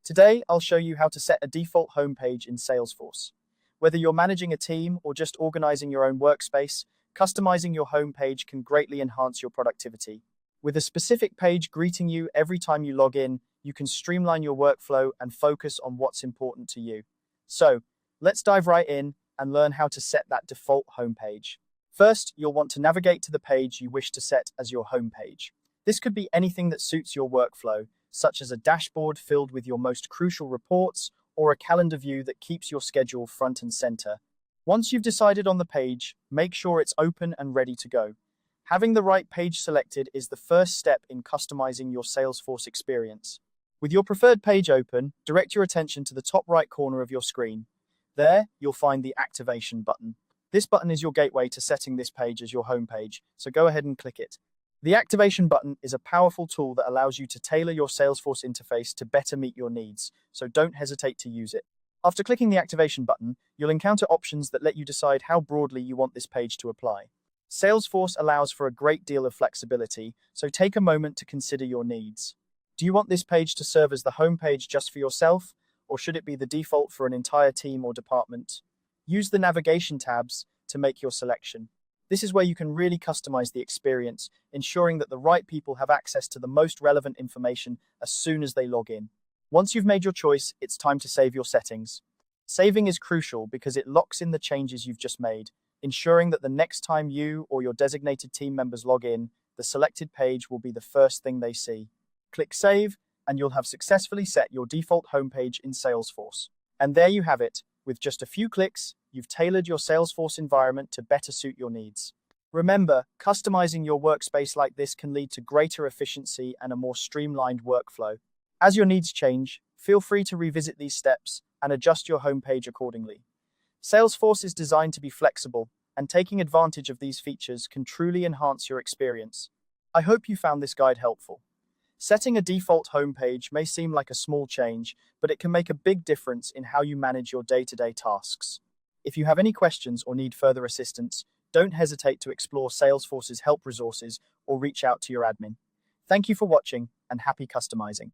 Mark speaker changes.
Speaker 1: Today, I'll show you how to set a default homepage in Salesforce. Whether you're managing a team or just organizing your own workspace, customizing your homepage can greatly enhance your productivity. With a specific page greeting you every time you log in, you can streamline your workflow and focus on what's important to you. So, let's dive right in and learn how to set that default homepage. First, you'll want to navigate to the page you wish to set as your homepage. This could be anything that suits your workflow, such as a dashboard filled with your most crucial reports or a calendar view that keeps your schedule front and center. Once you've decided on the page, make sure it's open and ready to go. Having the right page selected is the first step in customizing your Salesforce experience. With your preferred page open, direct your attention to the top right corner of your screen. There, you'll find the activation button. This button is your gateway to setting this page as your homepage, so go ahead and click it. The activation button is a powerful tool that allows you to tailor your Salesforce interface to better meet your needs, so don't hesitate to use it. After clicking the activation button, you'll encounter options that let you decide how broadly you want this page to apply. Salesforce allows for a great deal of flexibility, so take a moment to consider your needs. Do you want this page to serve as the homepage just for yourself, or should it be the default for an entire team or department? Use the navigation tabs to make your selection. This is where you can really customize the experience, ensuring that the right people have access to the most relevant information as soon as they log in. Once you've made your choice, it's time to save your settings. Saving is crucial because it locks in the changes you've just made, ensuring that the next time you or your designated team members log in, the selected page will be the first thing they see. Click Save, and you'll have successfully set your default homepage in Salesforce. And there you have it. With just a few clicks, you've tailored your Salesforce environment to better suit your needs. Remember, customizing your workspace like this can lead to greater efficiency and a more streamlined workflow. As your needs change, feel free to revisit these steps and adjust your homepage accordingly. Salesforce is designed to be flexible, and taking advantage of these features can truly enhance your experience. I hope you found this guide helpful. Setting a default homepage may seem like a small change, but it can make a big difference in how you manage your day-to-day tasks. If you have any questions or need further assistance, don't hesitate to explore Salesforce's help resources or reach out to your admin. Thank you for watching, and happy customizing.